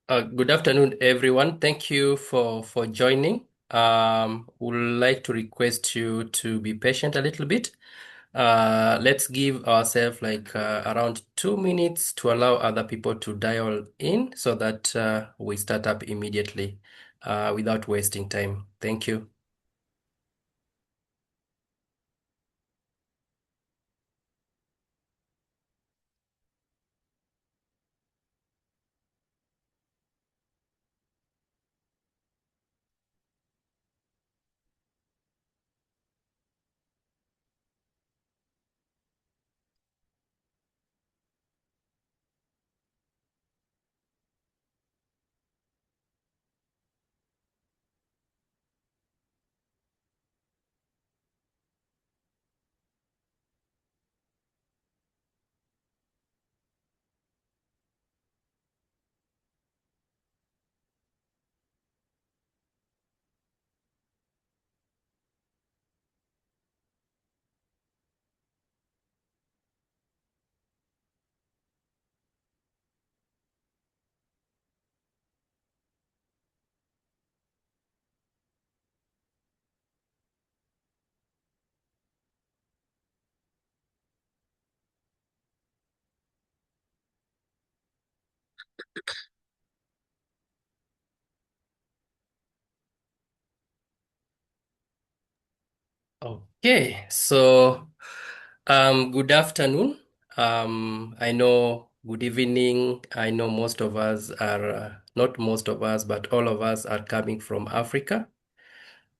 Good afternoon, everyone. Thank you for joining. Would like to request you to be patient a little bit. Let's give ourselves like around 2 minutes to allow other people to dial in so that we start up immediately without wasting time. Thank you. Okay, so good afternoon. I know good evening. I know most of us are not most of us, but all of us are coming from Africa.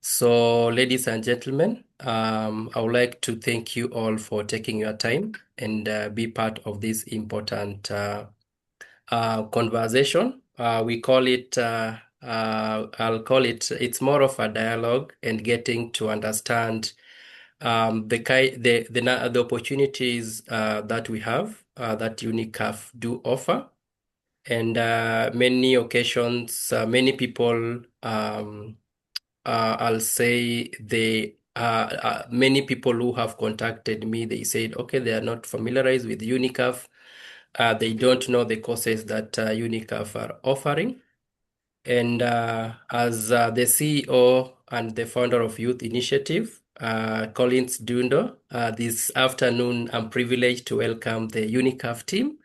So, ladies and gentlemen, I would like to thank you all for taking your time and be part of this important conversation. We call it, I'll call it, it's more of a dialogue and getting to understand the opportunities that we have that Unicaf do offer. And many occasions, many people, I'll say many people who have contacted me, they said, okay, they are not familiarized with Unicaf. They don't know the courses that Unicaf are offering. And as the CEO and the founder of Youth Initiative, Collins Dundo, this afternoon I'm privileged to welcome the Unicaf team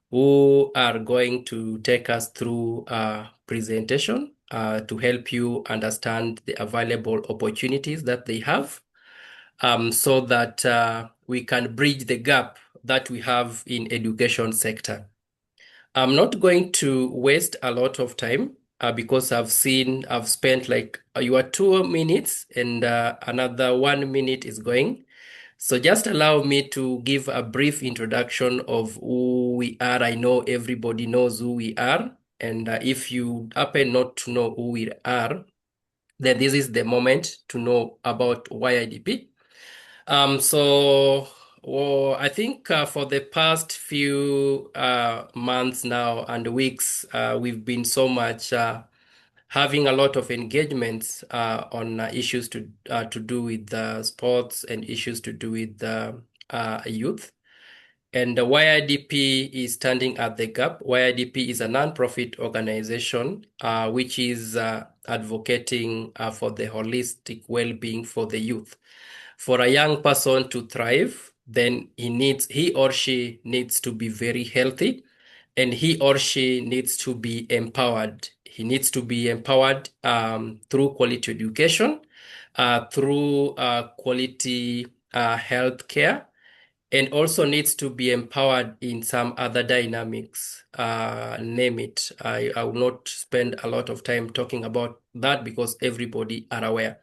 who are going to take us through a presentation to help you understand the available opportunities that they have so that we can bridge the gap that we have in education sector. I'm not going to waste a lot of time because I've spent like your 2 minutes and another 1 minute is going. So just allow me to give a brief introduction of who we are. I know everybody knows who we are. And if you happen not to know who we are, then this is the moment to know about YIDP. I think for the past few months now and weeks, we've been so much having a lot of engagements on issues to do with sports and issues to do with youth. And YIDP is standing at the gap. YIDP is a non-profit organization which is advocating for the holistic well-being for the youth. For a young person to thrive, then he or she needs to be very healthy and he or she needs to be empowered. He needs to be empowered through quality education, through quality health care, and also needs to be empowered in some other dynamics. Name it. I will not spend a lot of time talking about that because everybody are aware.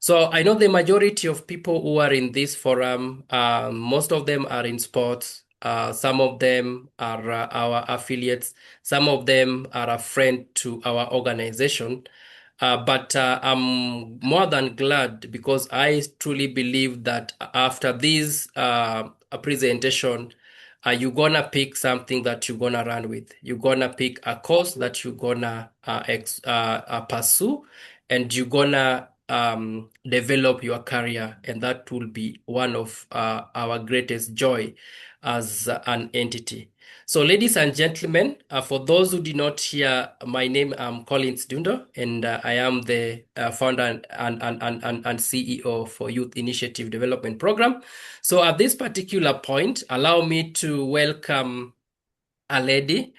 So I know the majority of people who are in this forum, most of them are in sports. Some of them are our affiliates. Some of them are a friend to our organization. But I'm more than glad because I truly believe that after this presentation, you're gonna pick something that you're gonna run with. You're gonna pick a course that you're gonna pursue, and you're gonna develop your career, and that will be one of our greatest joy as an entity. So, ladies and gentlemen, for those who did not hear my name, I'm Collins Dundo, and I am the founder and CEO for Youth Initiative Development Program. So, at this particular point, allow me to welcome a lady,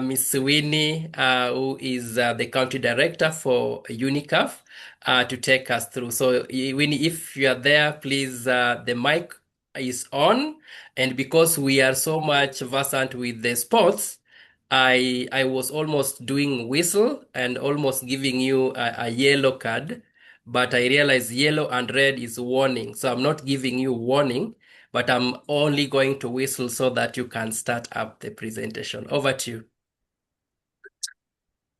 Miss Winnie, who is the country director for Unicaf, to take us through. So, Winnie, if you are there, please, the mic is on. And because we are so much versant with the sports, I was almost doing whistle and almost giving you a yellow card, but I realized yellow and red is warning. So I'm not giving you warning, but I'm only going to whistle so that you can start up the presentation. Over to you.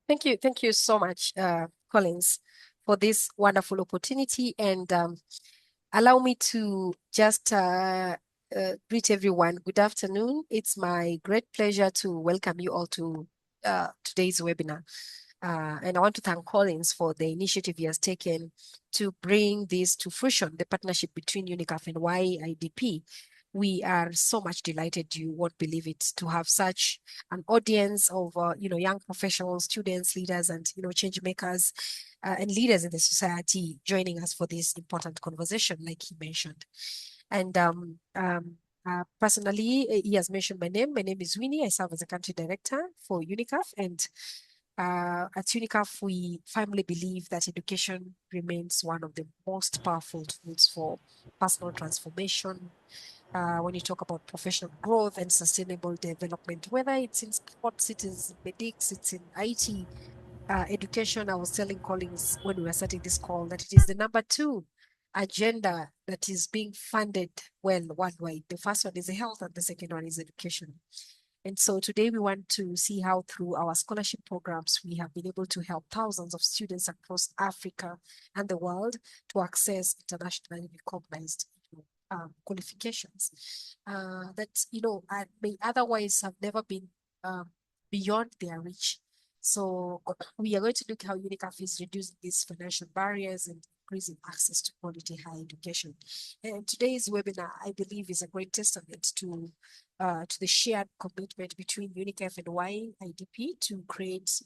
Thank you so much, Collins, for this wonderful opportunity. And allow me to just greet everyone. Good afternoon. It's my great pleasure to welcome you all to today's webinar. And I want to thank Collins for the initiative he has taken to bring this to fruition, the partnership between Unicaf and YIDP. We are so much delighted, you won't believe it, to have such an audience of young professionals, students, leaders, and change makers and leaders in the society joining us for this important conversation, like he mentioned. And personally, he has mentioned my name. My name is Winnie. I serve as a country director for Unicaf, and at Unicaf, we firmly believe that education remains one of the most powerful tools for personal transformation. When you talk about professional growth and sustainable development, whether it's in sports, it is medics, it's in IT, education. I was telling Collins when we were starting this call that it is the number 2 agenda that is being funded well worldwide. The first one is health, and the second one is education. And so today we want to see how through our scholarship programs, we have been able to help thousands of students across Africa and the world to access internationally recognized qualifications that, may otherwise have never been beyond their reach. So we are going to look how Unicaf is reducing these financial barriers and increasing access to quality higher education. And today's webinar, I believe, is a great testament to the shared commitment between Unicaf and YIDP to create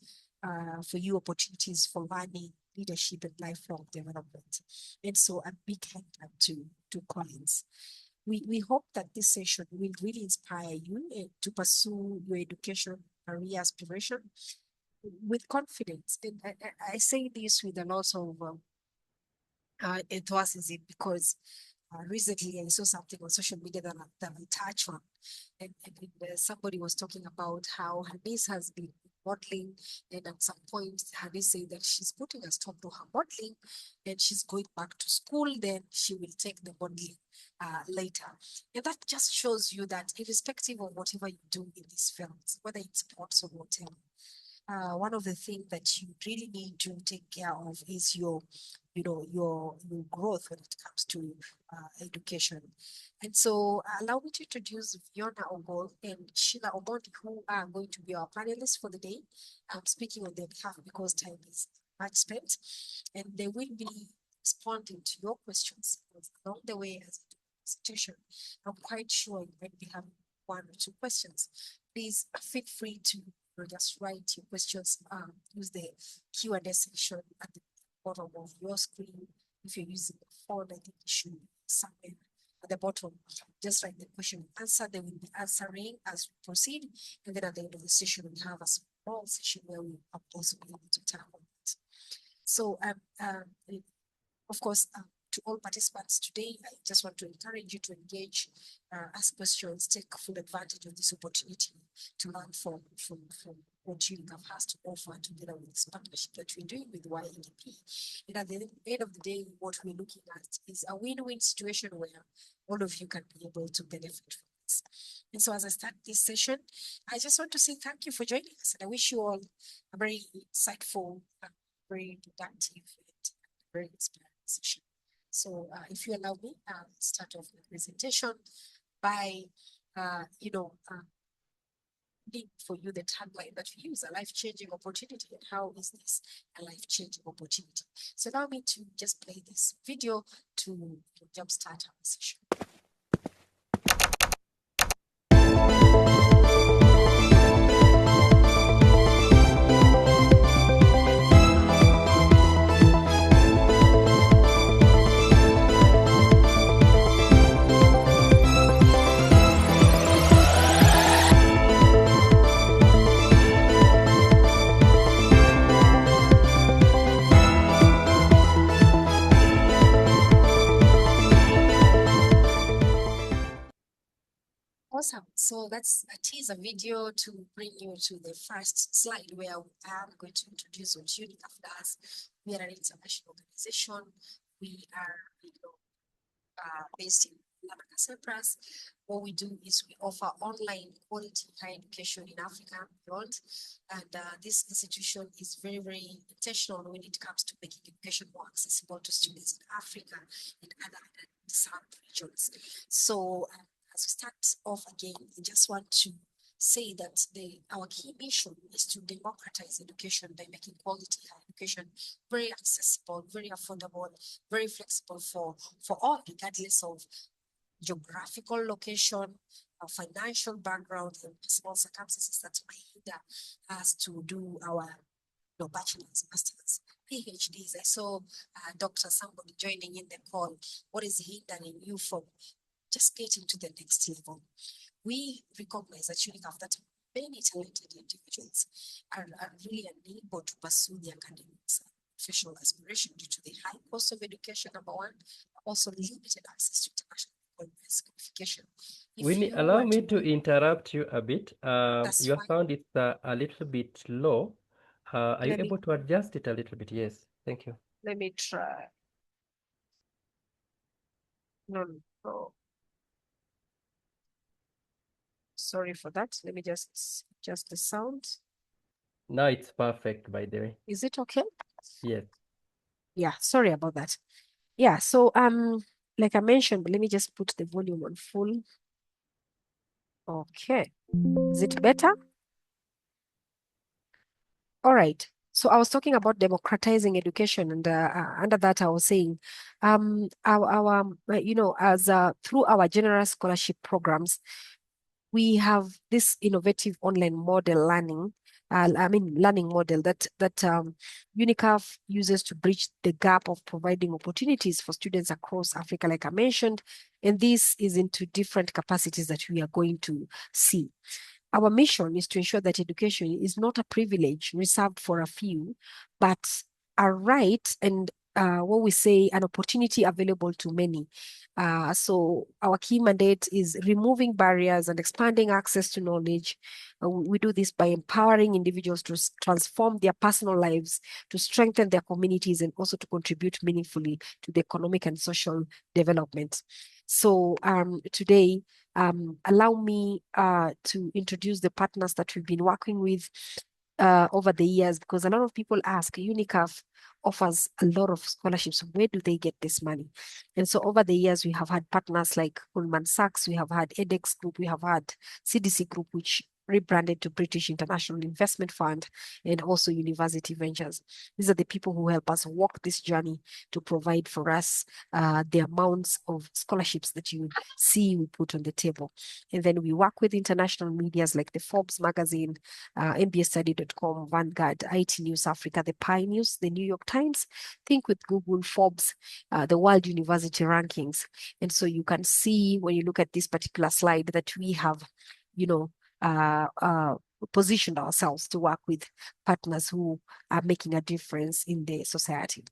for you opportunities for learning, leadership, and lifelong development. And so a big hand up to Collins. We hope that this session will really inspire you to pursue your education career aspiration with confidence. And I say this with a lot of enthusiasm because recently I saw something on social media that I touched on, and somebody was talking about how her niece has been modeling, and at some point her niece said that she's putting a stop to her modeling and she's going back to school, then she will take the modeling later. And that just shows you that irrespective of whatever you do in these fields, whether it's sports or whatever, one of the things that you really need to take care of is your growth when it comes to education. And so allow me to introduce Fiona Ogol and Sheila Omondi, who are going to be our panelists for the day. I'm speaking on their behalf because time is much spent, and they will be responding to your questions along the way as a presentation. I'm quite sure you might be having 1 or 2 questions. Please feel free to just write your questions. Use the Q&A section at the bottom of your screen. If you're using a phone, I think it should be somewhere at the bottom. Just write the question and answer. They will be answering as we proceed. And then at the end of the session, we have a small session where we are also able to tackle it. So, of course, to all participants today, I just want to encourage you to engage, ask questions, take full advantage of this opportunity to learn from what Unicaf has to offer together with this partnership that we're doing with YIDP. And at the end of the day, what we're looking at is a win-win situation where all of you can be able to benefit from this. And so as I start this session, I just want to say thank you for joining us. And I wish you all a very insightful, very productive, and very inspiring session. So if you allow me, I'll start off the presentation by, reading for you the tagline that we use, a life-changing opportunity. And how is this a life-changing opportunity? So allow me to just play this video to jumpstart our session. Awesome. So that's a teaser video to bring you to the first slide where I'm going to introduce what Unicaf does. We are an international organization. We are, based in Larnaca, Cyprus. What we do is we offer online quality higher education in Africa and beyond. And this institution is very, very intentional when it comes to making education more accessible to students in Africa and other underserved regions. So as we start off again, I just want to say that our key mission is to democratize education by making quality higher education very accessible, very affordable, very flexible for all, regardless of geographical location, financial background, and personal circumstances that might hinder us to do our bachelor's, master's, PhDs. I saw Dr. Somebody joining in the call. What is hindering you from just getting to the next level? We recognize at Unicaf that many talented individuals are really unable to pursue their academics professional aspiration due to the high cost of education, number one, also limited access to international qualification. Winnie, allow me to interrupt you a bit. Your sound is a little bit low. Are you able to adjust it a little bit? Yes, thank you. Let me try. No. Sorry for that. Let me just adjust the sound. Now it's perfect, by the way. Is it okay? Yes. Yeah, sorry about that. Yeah, so like I mentioned, let me just put the volume on full. Okay. Is it better? All right. So I was talking about democratizing education, and under that I was saying, as through our generous scholarship programs, we have this innovative online model learning model that Unicaf uses to bridge the gap of providing opportunities for students across Africa, like I mentioned, and this is into different capacities that we are going to see. Our mission is to ensure that education is not a privilege reserved for a few, but a right and what we say, an opportunity available to many. So our key mandate is removing barriers and expanding access to knowledge. We do this by empowering individuals to transform their personal lives, to strengthen their communities, and also to contribute meaningfully to the economic and social development. So today, allow me to introduce the partners that we've been working with over the years, because a lot of people ask, Unicaf offers a lot of scholarships. Where do they get this money? And so over the years, we have had partners like Goldman Sachs, we have had edX Group, we have had CDC Group, which rebranded to British International Investment Fund, and also University Ventures. These are the people who help us walk this journey to provide for us the amounts of scholarships that you see we put on the table. And then we work with international medias like the Forbes magazine, MBAstudy.com, Vanguard, IT News Africa, the Pi News, the New York Times. Think with Google, Forbes, the World University Rankings. And so you can see when you look at this particular slide that we have, positioned ourselves to work with partners who are making a difference in the society.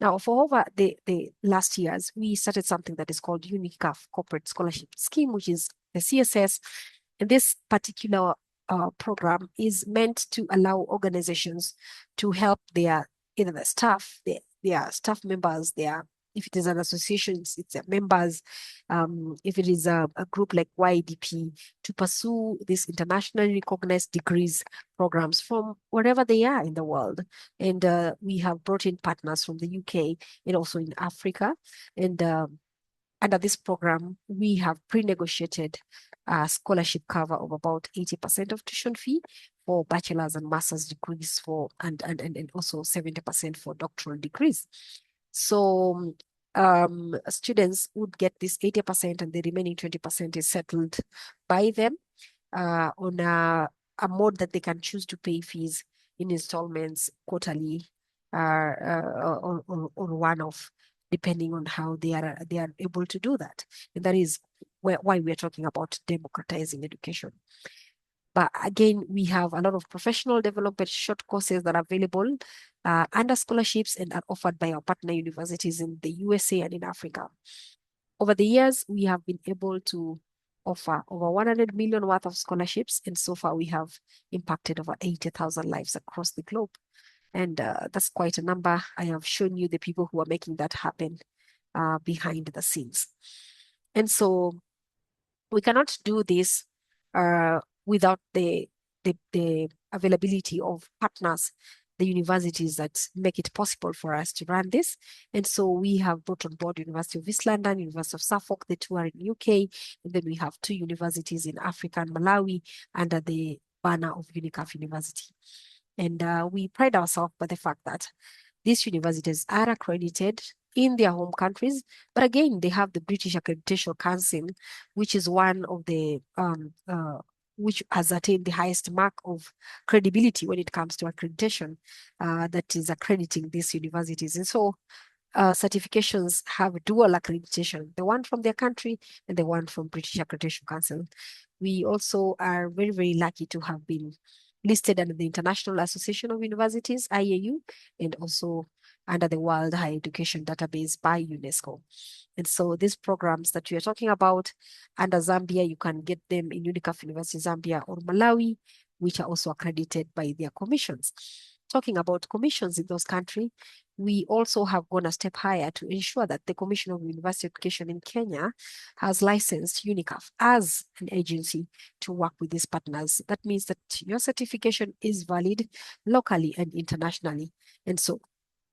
Now, for over the last years, we started something that is called Unicaf Corporate Scholarship Scheme, which is the CSS. And this particular program is meant to allow organizations to help either the staff, their staff members, if it is an association, it's their members, if it is a group like YDP, to pursue these internationally recognized degrees programs from wherever they are in the world. And we have brought in partners from the UK and also in Africa. And under this program, we have pre-negotiated a scholarship cover of about 80% of tuition fee for bachelor's and master's degrees and also 70% for doctoral degrees. So students would get this 80% and the remaining 20% is settled by them on a mode that they can choose to pay fees in installments quarterly or one-off, depending on how they are able to do that. And that is why we are talking about democratizing education. But again, we have a lot of professional development short courses that are available under scholarships and are offered by our partner universities in the USA and in Africa. Over the years, we have been able to offer over 100 million worth of scholarships. And so far, we have impacted over 80,000 lives across the globe. And that's quite a number. I have shown you the people who are making that happen behind the scenes. And so we cannot do this without the availability of partners, the universities that make it possible for us to run this. And so we have brought on board University of East London, University of Suffolk, the two are in UK, and then we have two universities in Africa and Malawi under the banner of Unicaf University. And we pride ourselves by the fact that these universities are accredited in their home countries, but again, they have the British Accreditation Council, which is one of the which has attained the highest mark of credibility when it comes to accreditation that is accrediting these universities. And so certifications have dual accreditation, the one from their country and the one from British Accreditation Council. We also are very, very lucky to have been listed under the International Association of Universities, IAU, and also under the World Higher Education Database by UNESCO. And so these programs that we are talking about under Zambia, you can get them in Unicaf University Zambia or Malawi, which are also accredited by their commissions. Talking about commissions in those countries, we also have gone a step higher to ensure that the Commission of University Education in Kenya has licensed Unicaf as an agency to work with these partners. That means that your certification is valid locally and internationally. And so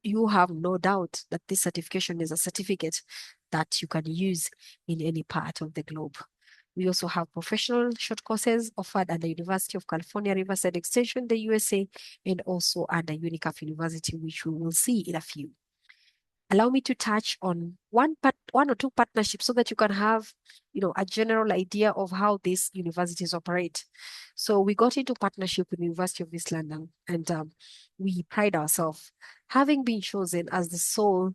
you have no doubt that this certification is a certificate that you can use in any part of the globe. We also have professional short courses offered under University of California, Riverside Extension, the USA, and also under Unicaf University, which we will see in a few. Allow me to touch on one or two partnerships so that you can have, a general idea of how these universities operate. So we got into partnership with the University of East London, and we pride ourselves having been chosen as the sole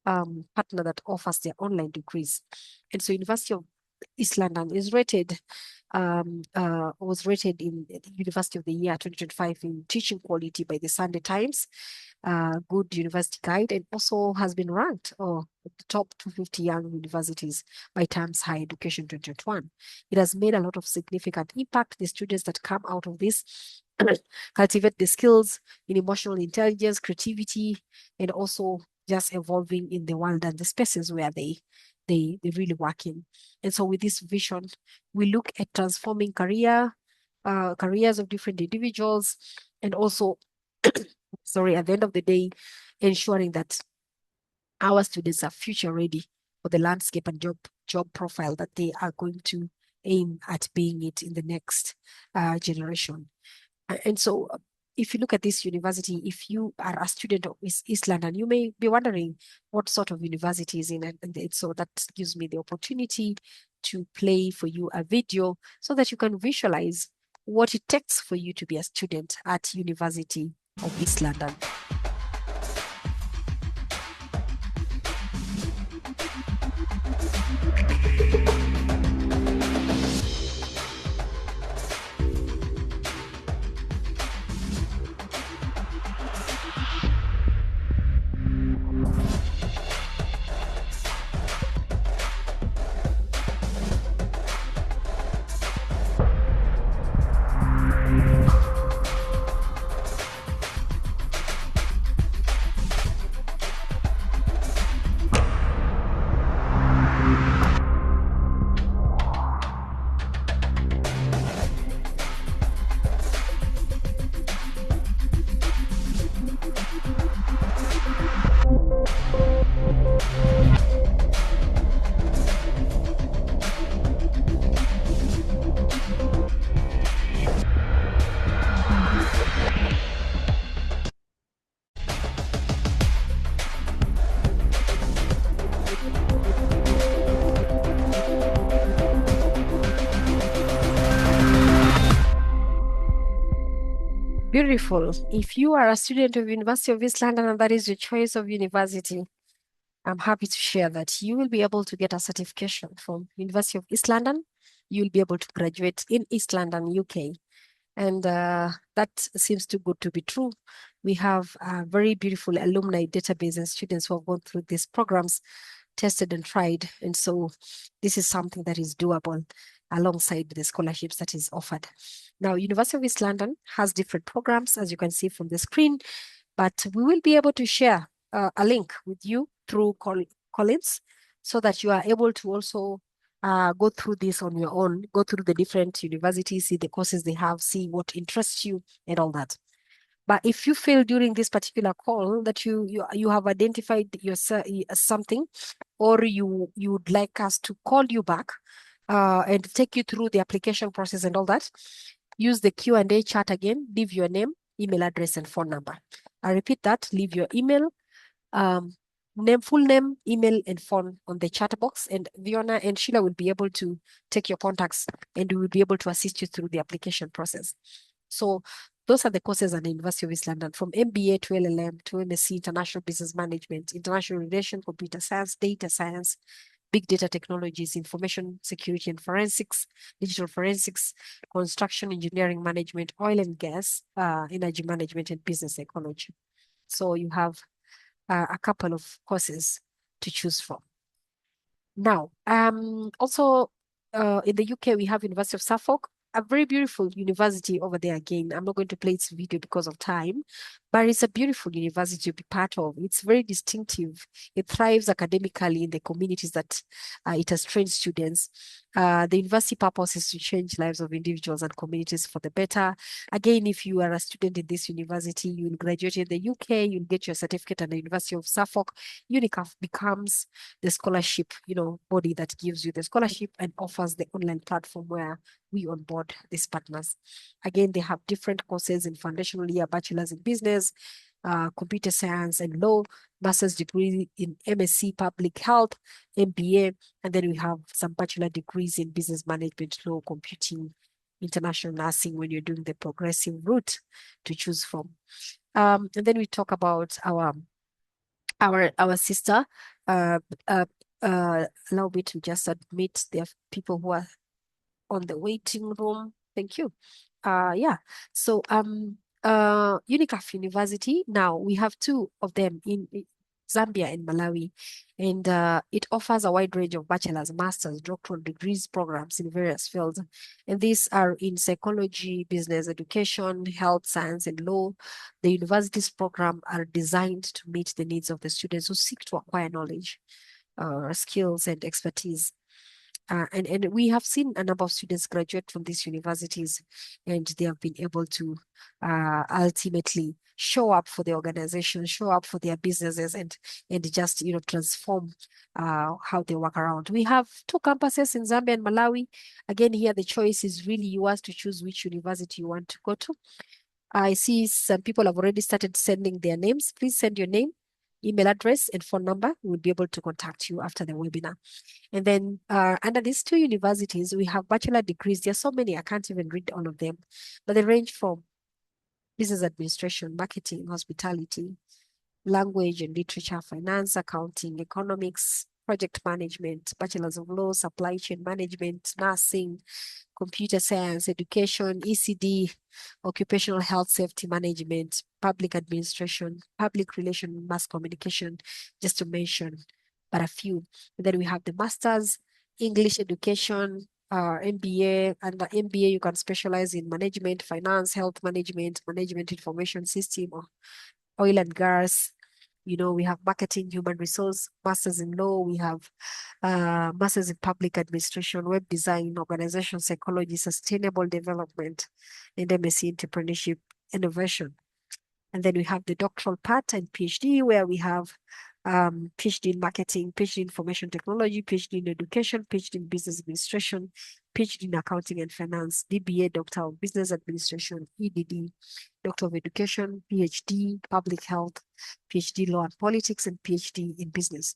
partner that offers their online degrees. And so University of East London is rated, was rated in the University of the Year 2025 in teaching quality by the Sunday Times, Good University Guide, and also has been ranked the top 250 young universities by Times Higher Education 2021. It has made a lot of significant impact. The students that come out of this cultivate the skills in emotional intelligence, creativity, and also just evolving in the world and the spaces where they really work in. And so with this vision, we look at transforming careers of different individuals, and also, sorry, at the end of the day, ensuring that our students are future ready for the landscape and job profile that they are going to aim at being it in the next generation. And so if you look at this university, if you are a student of East London, you may be wondering what sort of university is in it. And so that gives me the opportunity to play for you a video so that you can visualize what it takes for you to be a student at University of East London. Beautiful. If you are a student of University of East London and that is your choice of university, I'm happy to share that you will be able to get a certification from University of East London. You'll be able to graduate in East London, UK. And that seems too good to be true. We have a very beautiful alumni database and students who have gone through these programs, tested and tried. And so this is something that is doable. alongside the scholarships that is offered. Now, University of East London has different programs, as you can see from the screen, but we will be able to share a link with you through Collins so that you are able to also go through this on your own, go through the different universities, see the courses they have, see what interests you and all that. But if you feel during this particular call that you have identified something, or you would like us to call you back and take you through the application process and all that, use the Q&A chat again, leave your name, email address, and phone number. I repeat that, leave your email, full name, email, and phone on the chat box, and Viona and Sheila will be able to take your contacts and we will be able to assist you through the application process. So those are the courses at the University of East London, from MBA to LLM to MSc, International Business Management, International Relations, Computer Science, Data Science, Big Data Technologies, Information Security and Forensics, Digital Forensics, Construction Engineering Management, Oil and Gas, Energy Management, and Business Ecology. So you have a couple of courses to choose from. Now, also in the UK, we have University of Suffolk, a very beautiful university over there again. I'm not going to play its video because of time, but it's a beautiful university to be part of. It's very distinctive. It thrives academically in the communities that it has trained students. The university purpose is to change lives of individuals and communities for the better. Again, if you are a student in this university, you will graduate in the UK, you'll get your certificate at the University of Suffolk. Unicaf becomes the scholarship, body that gives you the scholarship and offers the online platform where we onboard these partners. Again, they have different courses in foundational year, bachelor's in business, computer science and law, master's degree in MSc public health, MBA, and then we have some bachelor degrees in business management, law, computing, international nursing when you're doing the progressive route to choose from. And then we talk about our sister. Allow me to just admit there are people who are on the waiting room. Thank you. Yeah. So Unicaf University. Now we have two of them in Zambia and Malawi, and it offers a wide range of bachelor's, master's, doctoral degrees programs in various fields, and these are in psychology, business education, health science, and law. The university's program are designed to meet the needs of the students who seek to acquire knowledge, skills, and expertise. And we have seen a number of students graduate from these universities, and they have been able to ultimately show up for the organization, show up for their businesses, and just transform how they work around. We have two campuses in Zambia and Malawi. Again, here the choice is really yours to choose which university you want to go to. I see some people have already started sending their names. Please send your name, email address, and phone number. We'll be able to contact you after the webinar. And then under these two universities, we have bachelor degrees. There are so many, I can't even read all of them, but they range from business administration, marketing, hospitality, language and literature, finance, accounting, economics, project management, bachelors of law, supply chain management, nursing, computer science, education, ECD, occupational health safety management, public administration, public relation, mass communication, just to mention but a few. And then we have the master's, English education, MBA. Under MBA, you can specialize in management, finance, health management, management information system, or oil and gas. We have marketing, human resource, masters in law. We have masters in public administration, web design, organization psychology, sustainable development, and MSc entrepreneurship, innovation. And then we have the doctoral part and PhD, where we have PhD in marketing, PhD in information technology, PhD in education, PhD in business administration, PhD in accounting and finance, DBA, Doctor of Business Administration, EDD, Doctor of Education, PhD, Public Health, PhD Law and Politics, and PhD in Business.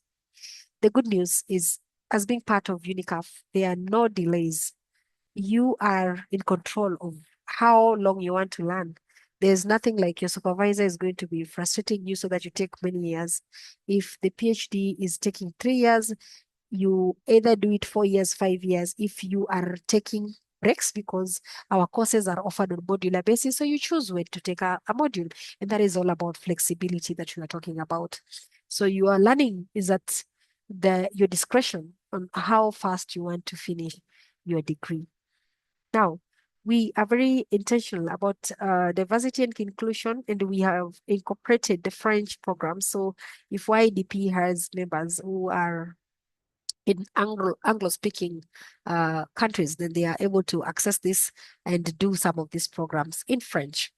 The good news is, as being part of Unicaf, there are no delays. You are in control of how long you want to learn. There's nothing like your supervisor is going to be frustrating you so that you take many years. If the PhD is taking 3 years, you either do it 4 years, 5 years. If you are taking breaks, because our courses are offered on modular basis, so you choose when to take a module. And that is all about flexibility that we are talking about. So your learning is at your discretion on how fast you want to finish. your degree. Now, we are very intentional about diversity and inclusion, and we have incorporated the French program. So if YDP has members who are in Anglo-speaking countries, then they are able to access this and do some of these programs in French.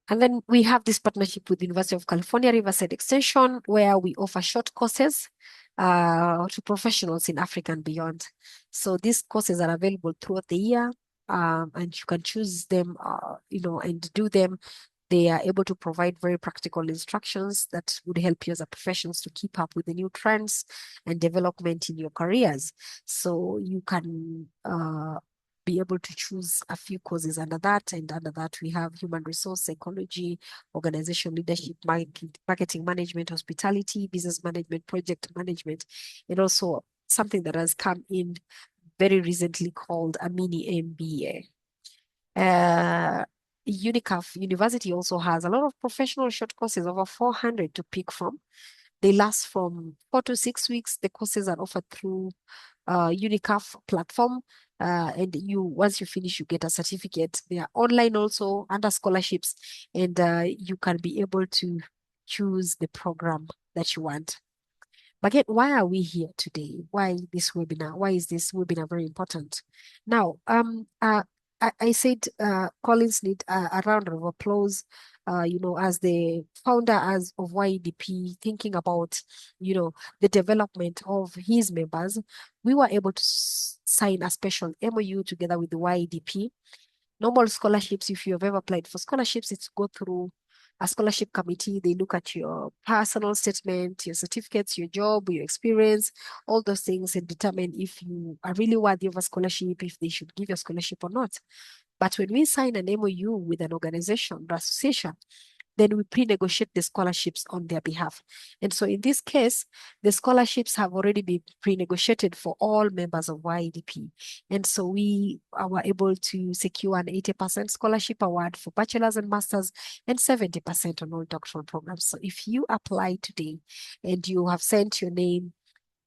And then we have this partnership with the University of California, Riverside Extension, where we offer short courses to professionals in Africa and beyond. So these courses are available throughout the year, and you can choose them, and do them. They are able to provide very practical instructions that would help you as a professionals to keep up with the new trends and development in your careers. So you can be able to choose a few courses under that. And under that, we have human resource psychology, organization leadership, marketing management, hospitality, business management, project management, and also something that has come in very recently called a mini MBA. Unicaf University also has a lot of professional short courses, over 400 to pick from. They last from 4 to 6 weeks. The courses are offered through Unicaf platform. And once you finish, you get a certificate. They are online also under scholarships, and you can be able to choose the program that you want. But yet, why are we here today? Why this webinar? Why is this webinar very important? Now, I said Collins need a round of applause, as the founder of YDP, thinking about, the development of his members. We were able to sign a special MOU together with the YDP. Normal scholarships, if you have ever applied for scholarships, it's go through a scholarship committee. They look at your personal statement, your certificates, your job, your experience, all those things, and determine if you are really worthy of a scholarship, if they should give you a scholarship or not. But when we sign an MOU with an organization or association, then we pre-negotiate the scholarships on their behalf. And so in this case, the scholarships have already been pre-negotiated for all members of YDP. And so we were able to secure an 80% scholarship award for bachelor's and master's, and 70% on all doctoral programs. So if you apply today and you have sent your name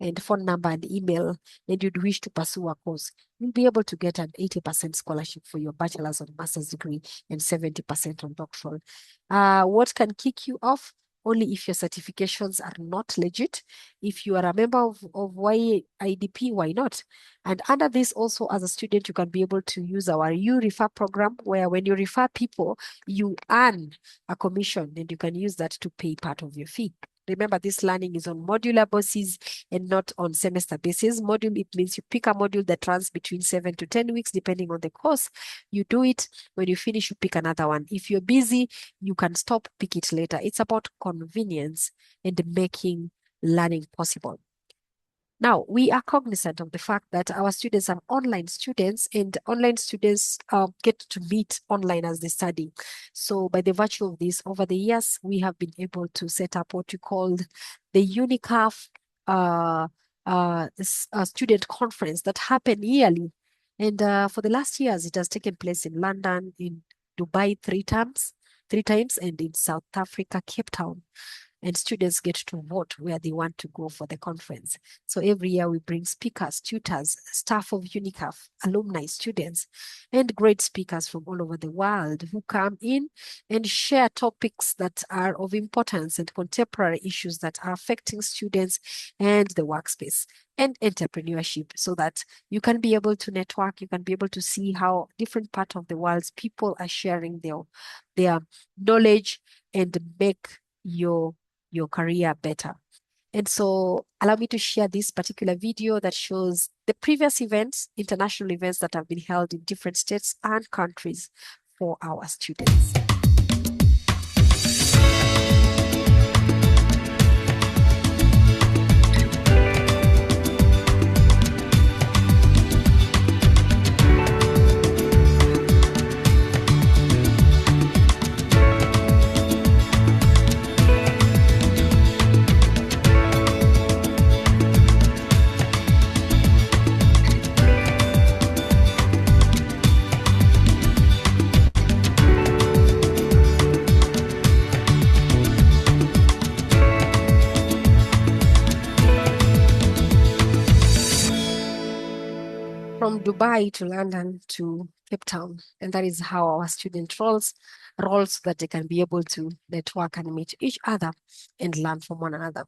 and phone number and email, and you'd wish to pursue a course, you'll be able to get an 80% scholarship for your bachelor's or master's degree and 70% on doctoral. What can kick you off? Only if your certifications are not legit. If you are a member of YIDP, why not? And under this also, as a student, you can be able to use our refer program, where when you refer people, you earn a commission, and you can use that to pay part of your fee. Remember, this learning is on modular basis and not on semester basis. Module, it means you pick a module that runs between 7 to 10 weeks, depending on the course. You do it. When you finish, you pick another one. If you're busy, you can stop, pick it later. It's about convenience and making learning possible. Now, we are cognizant of the fact that our students are online students, and online students get to meet online as they study. So by the virtue of this, over the years, we have been able to set up what we called the Unicaf student conference that happen yearly. And for the last years, it has taken place in London, in Dubai three times, and in South Africa, Cape Town. And students get to vote where they want to go for the conference. So every year we bring speakers, tutors, staff of Unicaf, alumni, students, and great speakers from all over the world who come in and share topics that are of importance and contemporary issues that are affecting students and the workspace and entrepreneurship, so that you can be able to network, you can be able to see how different parts of the world's people are sharing their knowledge and make your career better. And so allow me to share this particular video that shows the previous events, international events that have been held in different states and countries for our students. from Dubai to London to Cape Town. And that is how our student rolls so that they can be able to network and meet each other and learn from one another.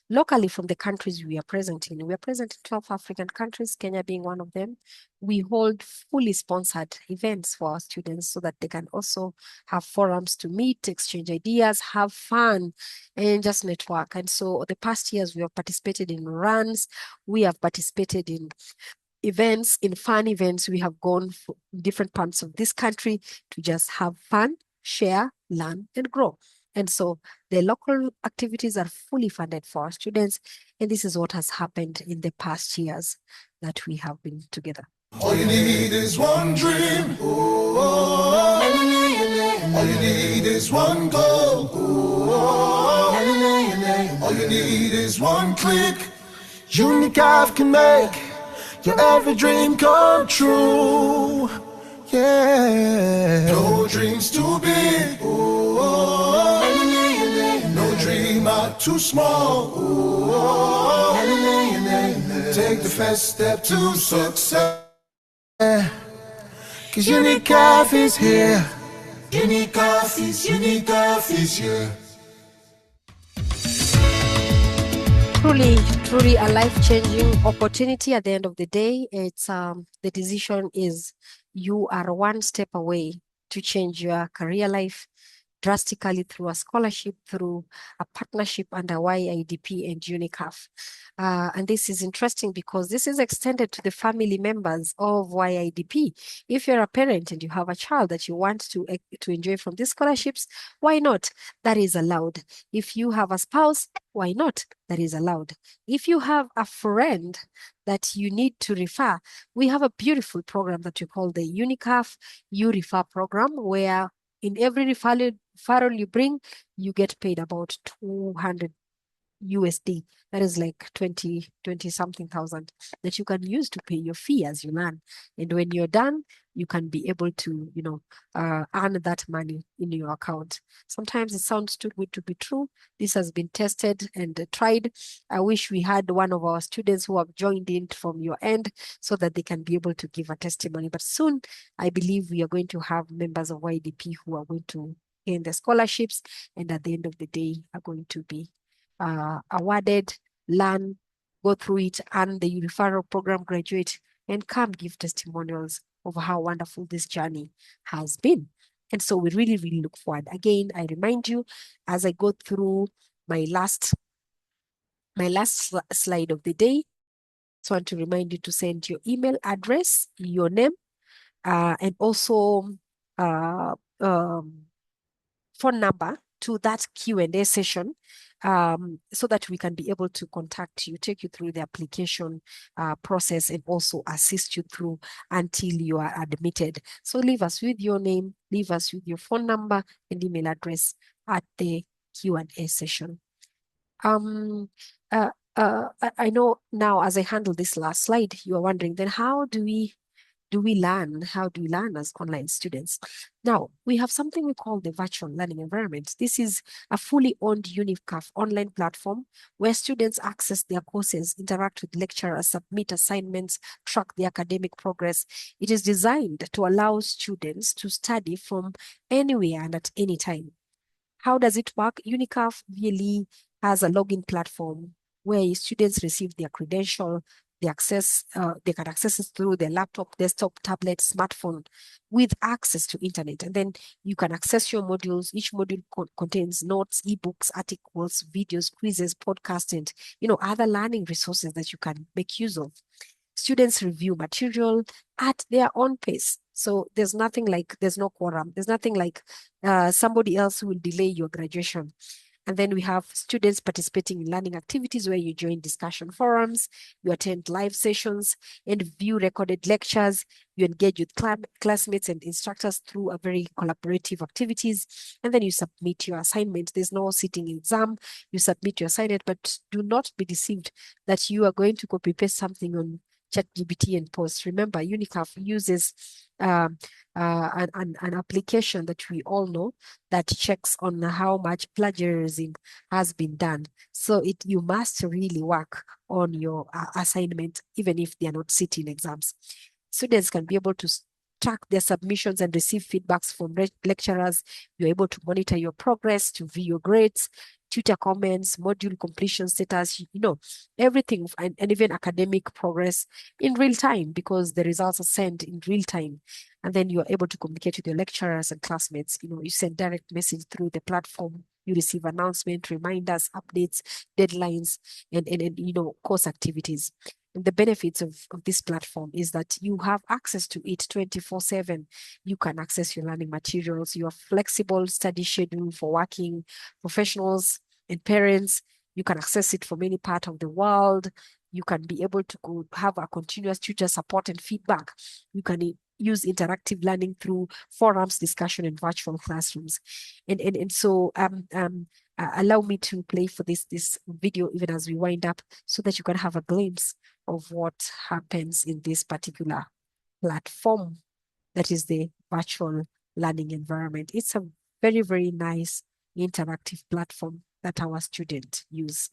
Locally, from the countries we are present in, we are present in 12 African countries, Kenya being one of them. We hold fully sponsored events for our students so that they can also have forums to meet, exchange ideas, have fun, and just network. And so the past years, we have participated in runs, we have participated in events, in fun events. We have gone for different parts of this country to just have fun, share, learn, and grow. And so the local activities are fully funded for our students. And this is what has happened in the past years that we have been together. All you need is one dream. All you need is one goal. All you need is one click. Unicaf can make your every dream come true. Yeah. No dreams too big. No dream out too small. Take the first step to success. Cause Unicaf is here. Unicaf is here. Truly a life-changing opportunity at the end of the day. It's the decision is you are one step away to change your career life drastically through a scholarship, through a partnership under YIDP and Unicaf. And this is interesting because this is extended to the family members of YIDP. If you're a parent and you have a child that you want to enjoy from these scholarships, why not? That is allowed. If you have a spouse, why not? That is allowed. If you have a friend that you need to refer, we have a beautiful program that we call the Unicaf You Refer program, where in every referral you bring, you get paid about 200 USD. That is like 20 something thousand that you can use to pay your fee as you learn. And when you're done, you can be able to, earn that money in your account. Sometimes it sounds too good to be true. This has been tested and tried. I wish we had one of our students who have joined in from your end so that they can be able to give a testimony. But soon, I believe we are going to have members of YDP who are going to gain the scholarships and at the end of the day are going to be awarded, learn, go through it, and the referral program graduate, and come give testimonials of how wonderful this journey has been. And so we really, really look forward. Again, I remind you, as I go through my last slide of the day, I just want to remind you to send your email address, your name, and also phone number to that Q&A session, so that we can be able to contact you, take you through the application process, and also assist you through until you are admitted. So leave us with your name, leave us with your phone number and email address at the Q&A session. I know now as I handle this last slide, you are wondering, then how do we learn? How do we learn as online students? Now, we have something we call the virtual learning environment. This is a fully owned Unicaf online platform where students access their courses, interact with lecturers, submit assignments, track their academic progress. It is designed to allow students to study from anywhere and at any time. How does it work? Unicaf really has a login platform where students receive their credential, they can access it through their laptop, desktop, tablet, smartphone with access to internet. And then you can access your modules. Each module contains notes, ebooks, articles, videos, quizzes, podcasts, and other learning resources that you can make use of. Students review material at their own pace. So there's no quorum. There's nothing like somebody else who will delay your graduation. And then we have students participating in learning activities where you join discussion forums, you attend live sessions and view recorded lectures, you engage with classmates and instructors through a very collaborative activities, and then you submit your assignment. There's no sitting exam, you submit your assignment, but do not be deceived that you are going to copy paste something on ChatGPT and post. Remember, Unicaf uses an application that we all know that checks on how much plagiarism has been done. So you must really work on your assignment, even if they are not sitting exams. Students can be able to track their submissions and receive feedbacks from lecturers. You're able to monitor your progress, to view your grades, tutor comments, module completion status, everything, and even academic progress in real time, because the results are sent in real time. And then you're able to communicate with your lecturers and classmates. You send direct message through the platform. You receive announcement, reminders, updates, deadlines, and course activities. And the benefits of this platform is that you have access to it 24/7. You can access your learning materials. You have flexible study schedule for working professionals and parents. You can access it from any part of the world. You can be able to have a continuous tutor support and feedback. You can use interactive learning through forums, discussion, and virtual classrooms. And so allow me to play for this video even as we wind up, so that you can have a glimpse of what happens in this particular platform, that is the virtual learning environment. It's a very, very nice interactive platform that our students use.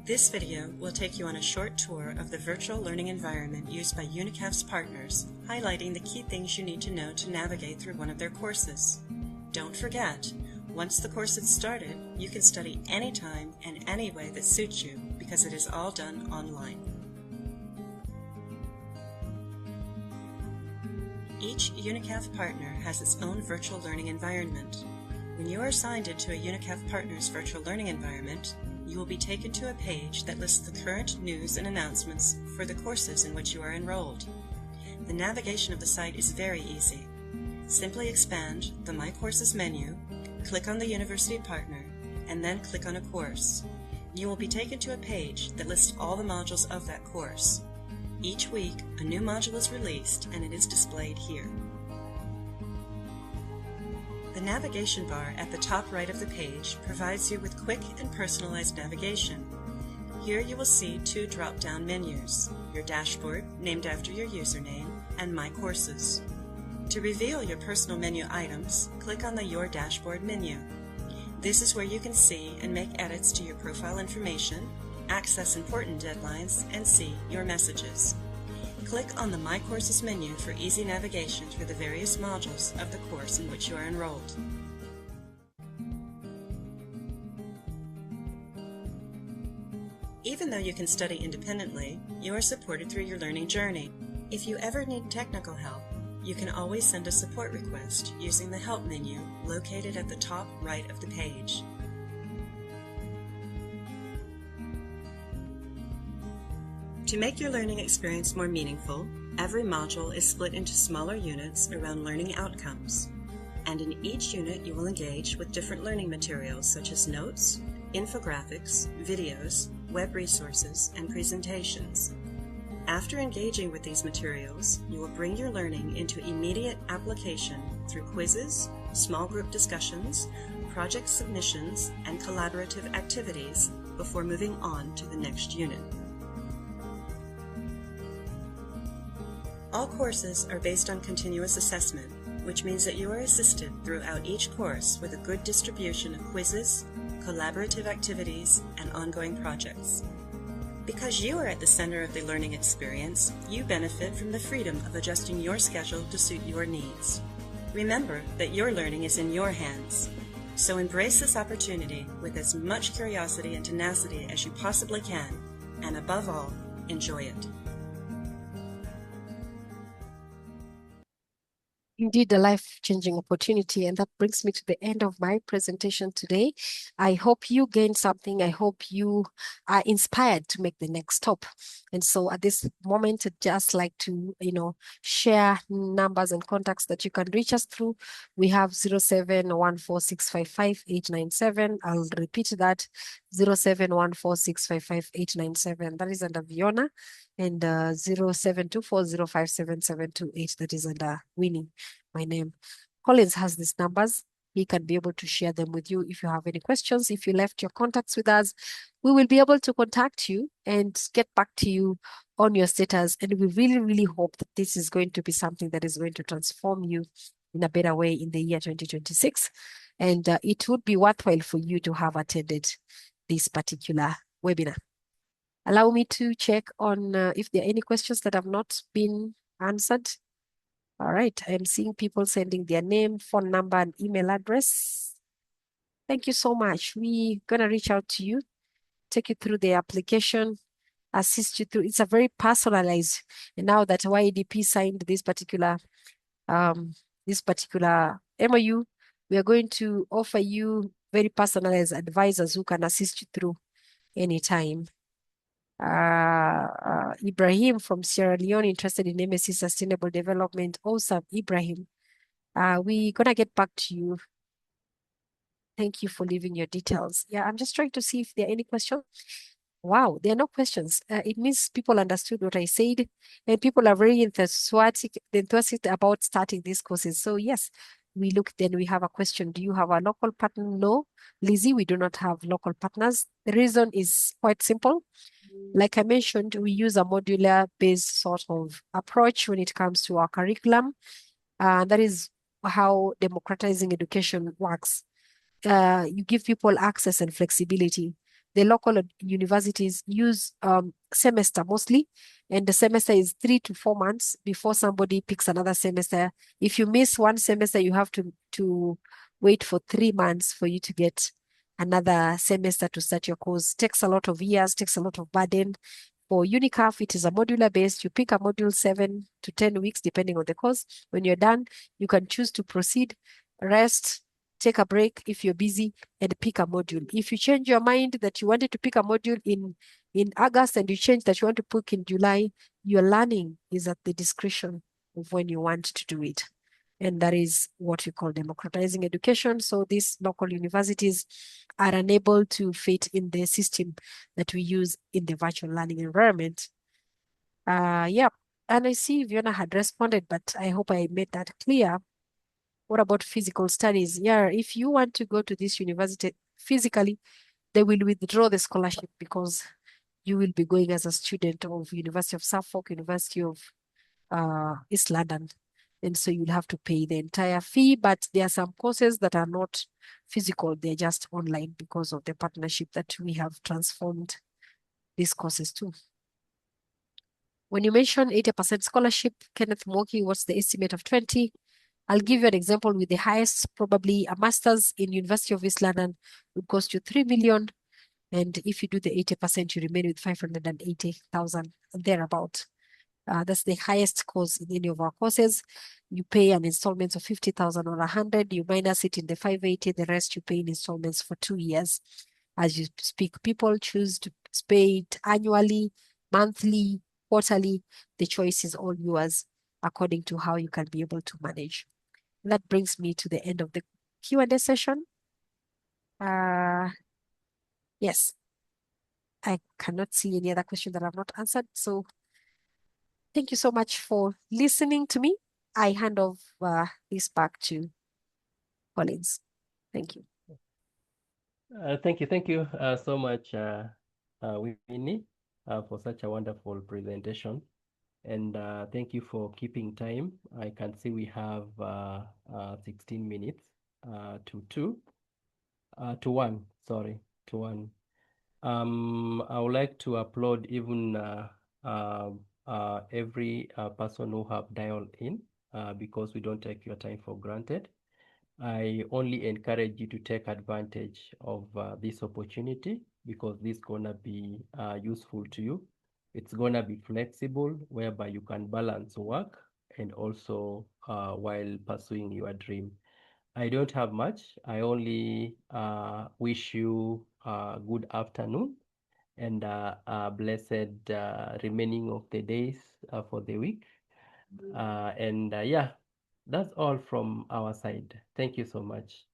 This video will take you on a short tour of the virtual learning environment used by Unicaf's partners, highlighting the key things you need to know to navigate through one of their courses. Don't forget, once the course is started, you can study anytime and any way that suits you, because it is all done online. Each Unicaf partner has its own virtual learning environment. When you are signed into a Unicaf partner's virtual learning environment, you will be taken to a page that lists the current news and announcements for the courses in which you are enrolled. The navigation of the site is very easy. Simply expand the My Courses menu, click on the university partner, and then click on a course. You will be taken to a page that lists all the modules of that course. Each week, a new module is released and it is displayed here. The navigation bar at the top right of the page provides you with quick and personalized navigation. Here you will see two drop-down menus, your dashboard, named after your username, and My Courses. To reveal your personal menu items, click on the Your Dashboard menu. This is where you can see and make edits to your profile information, access important deadlines, and see your messages. Click on the My Courses menu for easy navigation through the various modules of the course in which you are enrolled. Even though you can study independently, you are supported through your learning journey. If you ever need technical help, you can always send a support request using the Help menu located at the top right of the page. To make your learning experience more meaningful, every module is split into smaller units around learning outcomes. And in each unit you will engage with different learning materials such as notes, infographics, videos, web resources, and presentations. After engaging with these materials, you will bring your learning into immediate application through quizzes, small group discussions, project submissions, and collaborative activities before moving on to the next unit. All courses are based on continuous assessment, which means that you are assisted throughout each course with a good distribution of quizzes, collaborative activities, and ongoing projects. Because you are at the center of the learning experience, you benefit from the freedom of adjusting your schedule to suit your needs. Remember that your learning is in your hands, so embrace this opportunity with as much curiosity and tenacity as you possibly can, and above all, enjoy it. Indeed, a life-changing opportunity. And that brings me to the end of my presentation today. I hope you gained something. I hope you are inspired to make the next stop. And so at this moment, I'd just like to, share numbers and contacts that you can reach us through. We have 0714655897. I'll repeat that, 0714655897. That is under Viona. And 0724057728. That is under Winnie, my name. Collins has these numbers. He can be able to share them with you if you have any questions. If you left your contacts with us, we will be able to contact you and get back to you on your status. And we really, really hope that this is going to be something that is going to transform you in a better way in the year 2026. And it would be worthwhile for you to have attended this particular webinar. Allow me to check on if there are any questions that have not been answered. All right, I am seeing people sending their name, phone number, and email address. Thank you so much. We're gonna reach out to you, take you through the application, assist you through. It's a very personalized. And now that YEDP signed this particular MOU, we are going to offer you very personalized advisors who can assist you through anytime. Ibrahim from Sierra Leone, interested in MSc Sustainable Development. Awesome, Ibrahim. We're gonna get back to you. Thank you for leaving your details. Yeah, I'm just trying to see if there are any questions. Wow, there are no questions. It means people understood what I said, and people are very enthusiastic about starting these courses. So yes, we look, then we have a question. Do you have a local partner? No. Lizzie, we do not have local partners. The reason is quite simple. Like I mentioned, we use a modular-based sort of approach when it comes to our curriculum. That is how democratizing education works. You give people access and flexibility. The local universities use semester mostly, and the semester is 3 to 4 months before somebody picks another semester. If you miss one semester, you have to wait for 3 months for you to get another semester to start your course. Takes a lot of years, takes a lot of burden. For Unicaf, it is a modular based. You pick a module 7 to 10 weeks, depending on the course. When you're done, you can choose to proceed, rest, take a break if you're busy, and pick a module. If you change your mind that you wanted to pick a module in August and you change that you want to pick in July, your learning is at the discretion of when you want to do it. And that is what we call democratizing education. So these local universities are unable to fit in the system that we use in the virtual learning environment. Yeah, and I see Fiona had responded, but I hope I made that clear. What about physical studies? Yeah, if you want to go to this university physically, they will withdraw the scholarship because you will be going as a student of University of Suffolk, University of East London. And so you'll have to pay the entire fee, but there are some courses that are not physical. They're just online because of the partnership that we have transformed these courses to. When you mention 80% scholarship, Kenneth Mwoki, what's the estimate of 20? I'll give you an example with the highest, probably a master's in University of East London would cost you 3 million. And if you do the 80%, you remain with 580,000 thereabout. That's the highest cost in any of our courses. You pay an installment of 50,000 or 100, you minus it in the 580, the rest you pay in installments for 2 years. As you speak, people choose to pay it annually, monthly, quarterly. The choice is all yours according to how you can be able to manage. That brings me to the end of the Q&A session. Yes, I cannot see any other question that I've not answered. So thank you so much for listening to me. I hand over this back to Collins. Thank you. Thank you so much, Winnie, for such a wonderful presentation. And thank you for keeping time. I can see we have 16 minutes to 1, sorry, to 1. I would like to applaud even every person who have dialed in because we don't take your time for granted. I only encourage you to take advantage of this opportunity because this is gonna be useful to you. It's gonna be flexible, whereby you can balance work and also while pursuing your dream. I don't have much. I only wish you a good afternoon and a blessed remaining of the days for the week. And yeah, that's all from our side. Thank you so much.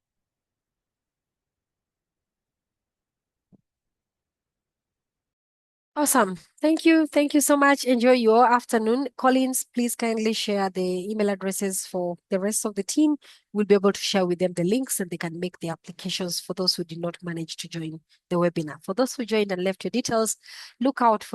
Awesome. Thank you. Thank you so much. Enjoy your afternoon. Collins, please kindly share the email addresses for the rest of the team. We'll be able to share with them the links and they can make the applications for those who did not manage to join the webinar. For those who joined and left your details, look out for